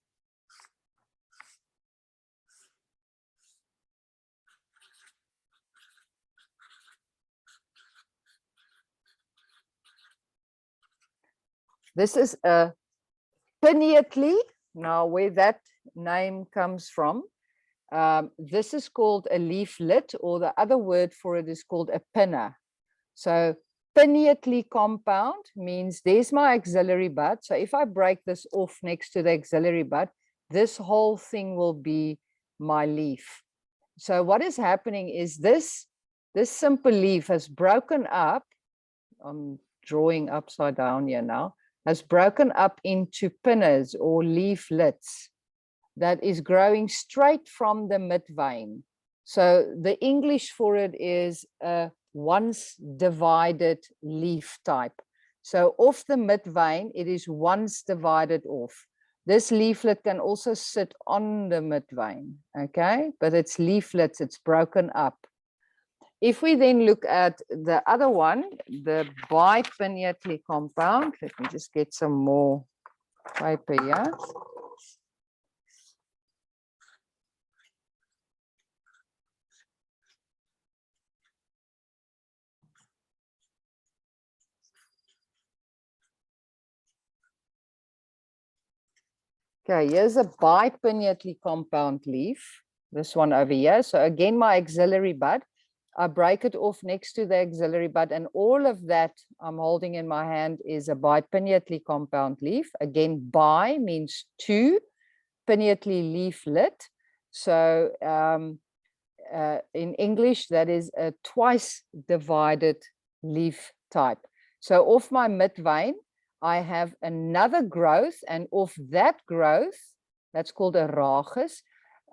this is a pinnately. Now, where that name comes from, this is called a leaflet, or the other word for it is called a pinna. So pinnately compound means there's my axillary bud. So if I break this off next to the axillary bud, this whole thing will be my leaf. So what is happening is this simple leaf has broken up. I'm drawing upside down here now. Has broken up into pinnas or leaflets that is growing straight from the mid vein. So the English for it is a once divided leaf type. So off the mid vein, it is once divided off. This leaflet can also sit on the mid vein, okay? But it's leaflets, it's broken up. If we then look at the other one, the bipinnately compound, let me just get some more paper here. Okay, here's a bipinnately compound leaf, this one over here. So again, my axillary bud, I break it off next to the axillary bud, and all of that I'm holding in my hand is a bipinnately compound leaf. Again, bi means two, pinnately leaflet. So in English, that is a twice divided leaf type. So off my mid vein, I have another growth, and off that growth, that's called a rachis.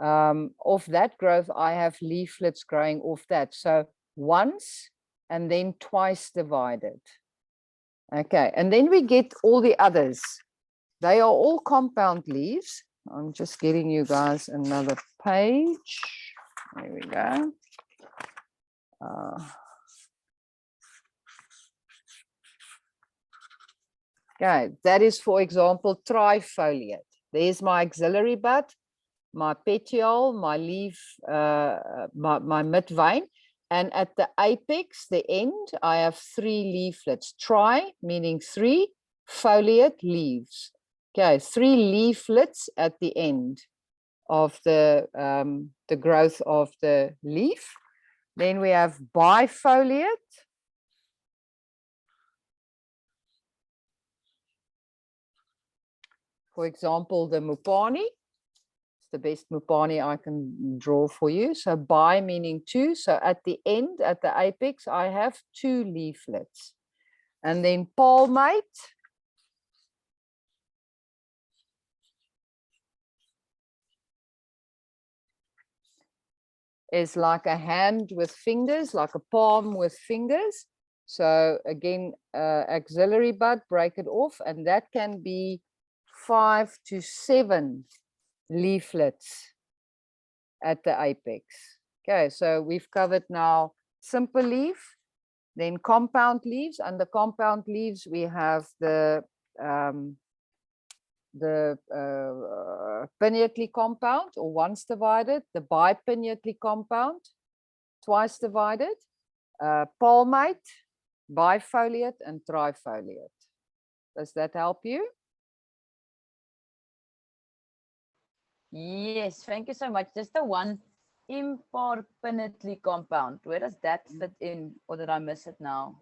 Off that growth, I have leaflets growing off that. So once and then twice divided. Okay, and then we get all the others. They are all compound leaves. I'm just getting you guys another page. There we go. Okay, that is, for example, trifoliate. There's my axillary bud, my petiole, my leaf, my mid vein, and at the apex, the end, I have three leaflets. Tri meaning three, foliate leaves. Okay, three leaflets at the end of the growth of the leaf. Then we have bifoliate. For example, the mupani, the best Mupani I can draw for you. So bi meaning two. So at the end, at the apex, I have two leaflets. And then palmate. Is like a hand with fingers, like a palm with fingers. So again, axillary bud, break it off, and that can be 5 to 7 leaflets at the apex. Okay, so we've covered now simple leaf, then compound leaves. Under compound leaves, we have the pinnately compound, or once divided, the bipinnately compound, twice divided, palmate, bifoliate, and trifoliate. Does that help you? Yes, thank you so much. Just the one imparpinnately compound. Where does that fit in, or did I miss it now?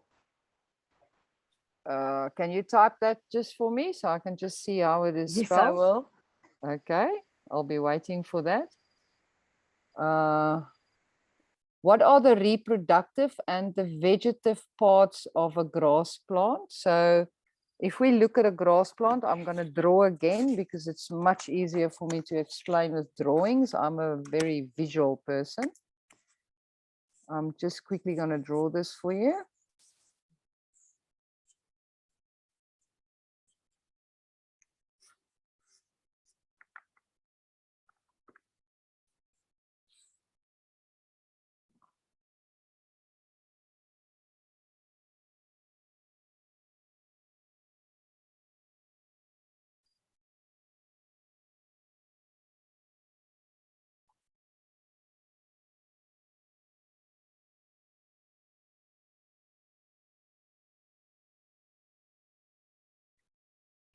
Can you type that just for me so I can just see how it is Yes, spelled? I will. Okay, I'll be waiting for that. What are the reproductive and the vegetative parts of a grass plant? So if we look at a grass plant, I'm going to draw again because it's much easier for me to explain with drawings. I'm a very visual person. I'm just quickly going to draw this for you.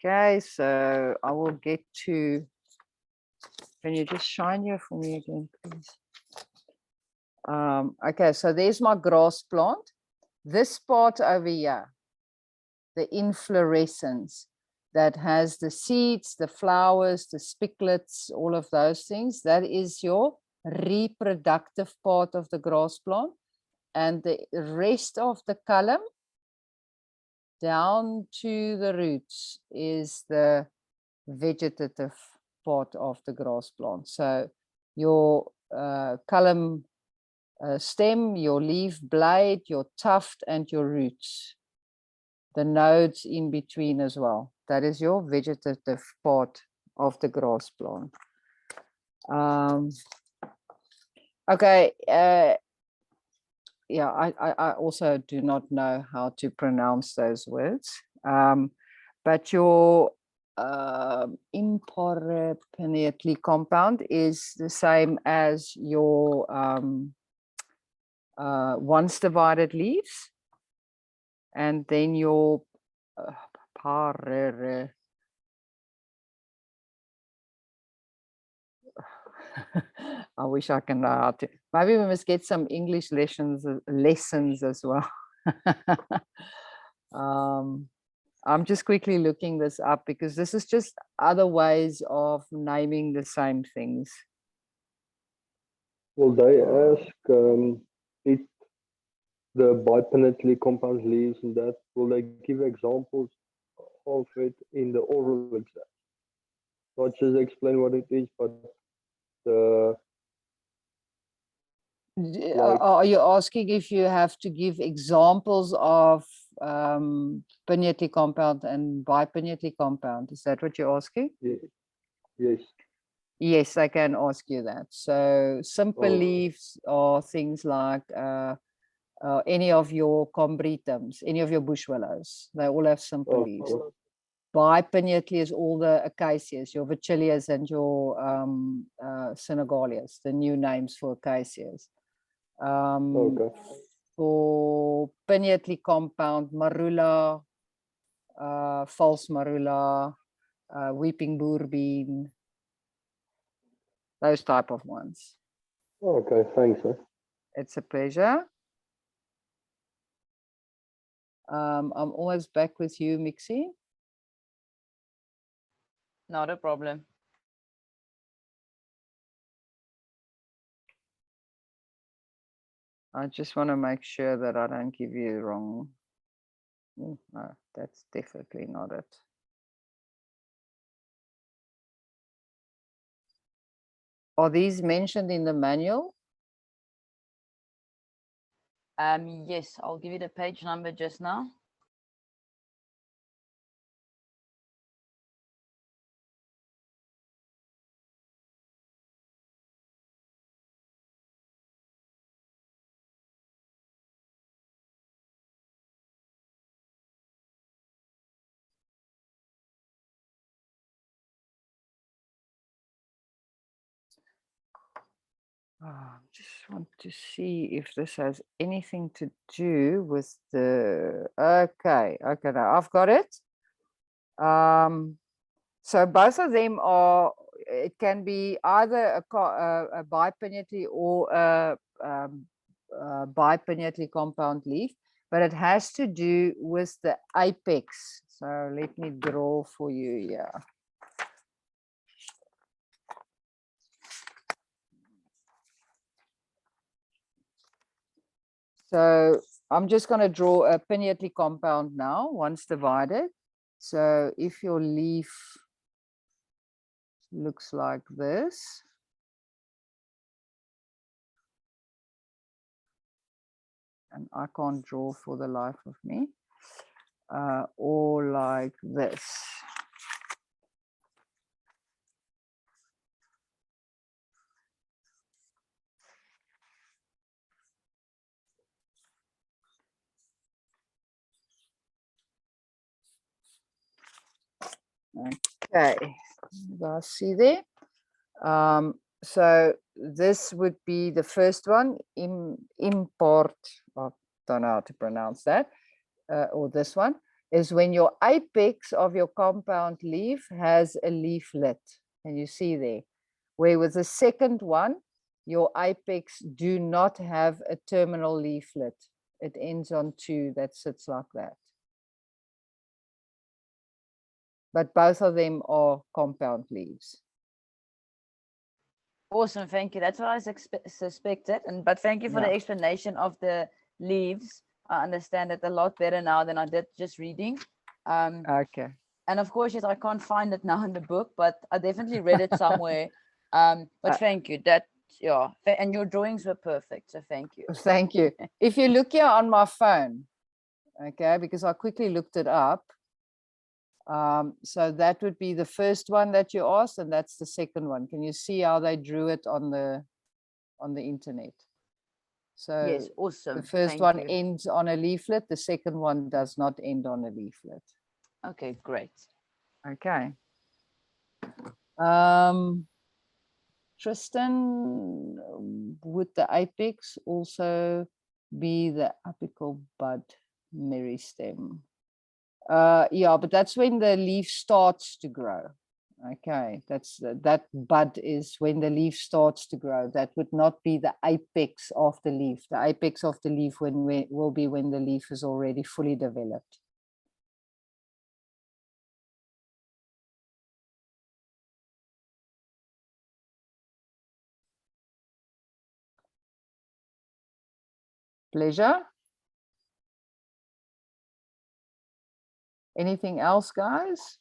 Okay, so I will get to, can you just shine here for me again, please? Okay, so there's my grass plant. This part over here, the inflorescence that has the seeds, the flowers, the spikelets, all of those things, that is your reproductive part of the grass plant. And the rest of the column down to the roots is the vegetative part of the grass plant. So your column stem, your leaf blade, your tuft, and your roots. The nodes in between as well. That is your vegetative part of the grass plant. Okay. Yeah, I also do not know how to pronounce those words. But your imparpinnately compound is the same as your once divided leaves, and then your I wish I can know how to. Maybe we must get some English lessons as well. I'm just quickly looking this up because this is just other ways of naming the same things. Will they ask if the bipinnately compound leaves and that, will they give examples of it in the oral exam? Not just explain what it is, but Are you asking if you have to give examples of pinnately compound and bipinnately compound? Is that what you're asking? yes. Yes, I can ask you that. So simple leaves are things like any of your combretums, any of your bush willows. They all have simple leaves. Bipinnately is all the acacias, your Vachillias and your Senegalias, the new names for acacias. For pinnately compound, marula, false marula, weeping boerbean, those type of ones. Okay, thanks. It's a pleasure. I'm always back with you, Mixie. Not a problem. I just want to make sure that I don't give you wrong. No, that's definitely not it. Are these mentioned in the manual? Yes, I'll give you the page number just now. Just want to see if this has anything to do with the, okay, now I've got it. So both of them are, it can be either a bipinnately or a bipinnately compound leaf, but it has to do with the apex. So let me draw for you here. So I'm just going to draw a pinnately compound now, once divided. So if your leaf looks like this, and I can't draw for the life of me, or like this. Okay, you guys see there? So this would be the first one, import, I don't know how to pronounce that, or this one, is when your apex of your compound leaf has a leaflet. And you see there, where with the second one, your apex do not have a terminal leaflet. It ends on 2, that sits like that. But both of them are compound leaves. Awesome, thank you. That's what I suspected. But thank you for the Yeah. explanation of the leaves. I understand it a lot better now than I did just reading. Okay. And of course, yes, I can't find it now in the book, but I definitely read it somewhere. But thank you. That, yeah, and your drawings were perfect. So thank you. Thank you. If you look here on my phone, okay, because I quickly looked it up. So that would be the first one that you asked, and that's the second one. Can you see how they drew it on the internet? So Yes, awesome. the first Thank one you. ends on a leaflet, the second one does not end on a leaflet. Okay, great. Okay. Tristan, would the apex also be the apical bud meristem? Yeah, but that's when the leaf starts to grow. Okay, that bud is when the leaf starts to grow. That would not be the apex of the leaf. The apex of the leaf will be when the leaf is already fully developed. Pleasure. Anything else, guys?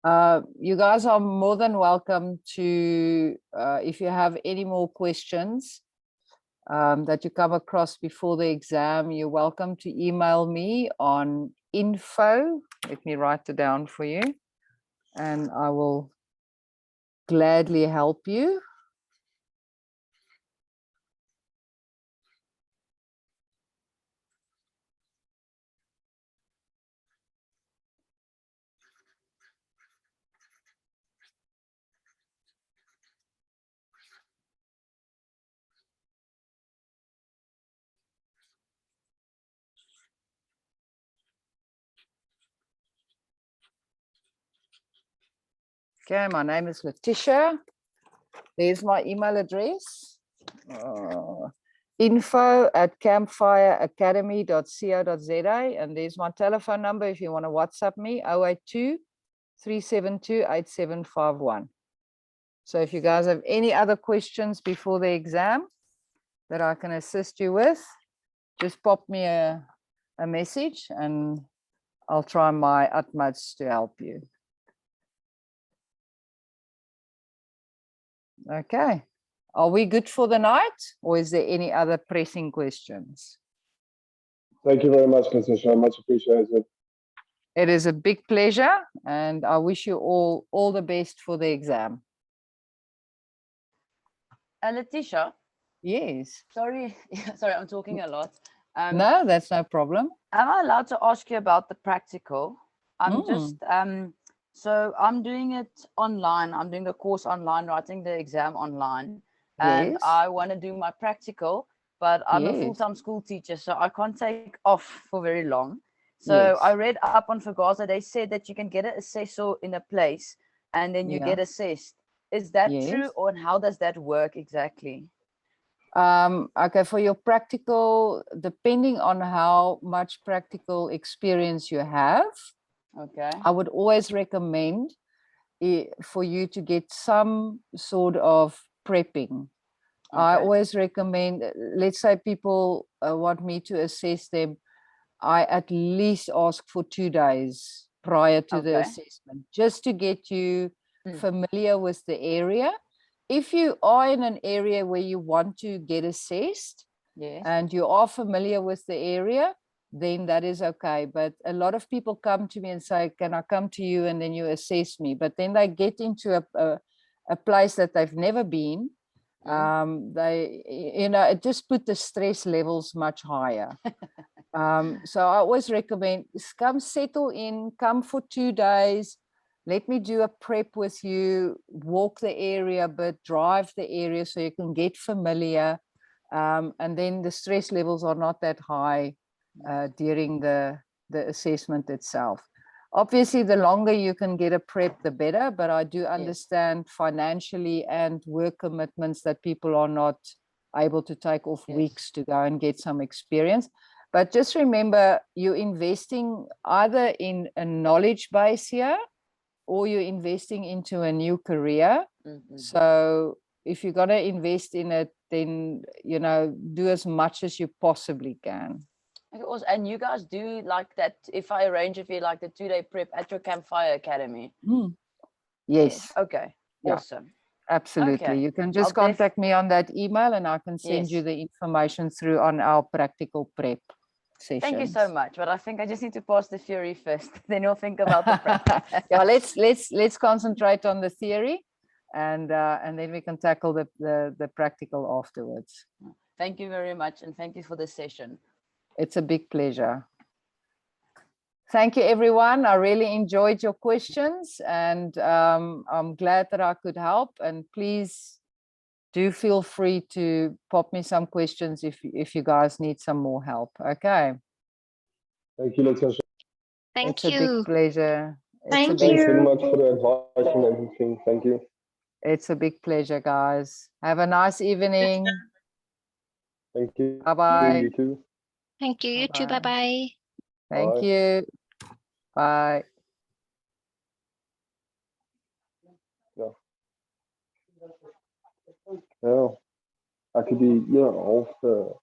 You guys are more than welcome to, if you have any more questions that you come across before the exam, you're welcome to email me on info. Let me write it down for you, and I will gladly help you. Okay, my name is Letitia. There's my email address. info@campfireacademy.co.za, and there's my telephone number if you want to WhatsApp me, 082 372-8751. So if you guys have any other questions before the exam that I can assist you with, just pop me a message and I'll try my utmost to help you. Okay. Are we good for the night, or is there any other pressing questions? Thank you very much, Concession. Much appreciated. It is a big pleasure, and I wish you all the best for the exam. Letitia, Yes. sorry, sorry, I'm talking a lot. No, that's no problem. Am I allowed to ask you about the practical? I'm just, so I'm doing it online. I'm doing the course online, writing the exam online. And Yes. I want to do my practical, but I'm a Yes. full-time school teacher, so I can't take off for very long. So I Yes. read up on Vergaza, they said that you can get an assessor in a place and then you Yeah. get assessed. Is that true, Yes. or how does that work exactly? Okay, for your practical, depending on how much practical experience you have, Okay. I would always recommend for you to get some sort of prepping. I Okay. always recommend, let's say people want me to assess them, I at least ask for 2 days prior to the Okay. assessment, just to get you familiar with the area. If you are in an area where you want to get assessed, Yes. and you are familiar with the area, then that is okay. But a lot of people come to me and say, can I come to you and then you assess me? But then they get into a place that they've never been. They, you know, it just put the stress levels much higher. So I always recommend, come settle in, come for 2 days. Let me do a prep with you, walk the area, but drive the area so you can get familiar. And then the stress levels are not that high during the assessment itself. Obviously, the longer you can get a prep, the better, but I do understand financially and work commitments that people are not able to take off weeks to go and get some experience. But just remember, you're investing either in a knowledge base here, or you're investing into a new career. So if you're going to invest in it, then, you know, do as much as you possibly can. And you guys do like that, if I arrange with you like the 2-day prep at your Campfire Academy? Yes. Okay. Yeah. Awesome. Absolutely. Okay. You can just contact me on that email and I can send you the information through on our practical prep sessions. Thank you so much. But I think I just need to pass the theory first. Then you'll think about the practice. Yeah, let's concentrate on the theory, and then we can tackle the practical afterwards. Thank you very much, and thank you for this session. It's a big pleasure. Thank you, everyone. I really enjoyed your questions, and I'm glad that I could help. And please do feel free to pop me some questions if you guys need some more help. Okay. Thank you, Natasha. It's a big pleasure. Thank Thanks very you. much for the advice and everything. Thank you. It's a big pleasure, guys. Have a nice evening. Thank you. Bye-bye. You too. Thank you. You too. Bye-bye. Thank Bye. you. Bye. Ja. Ja. Ek het die 1.5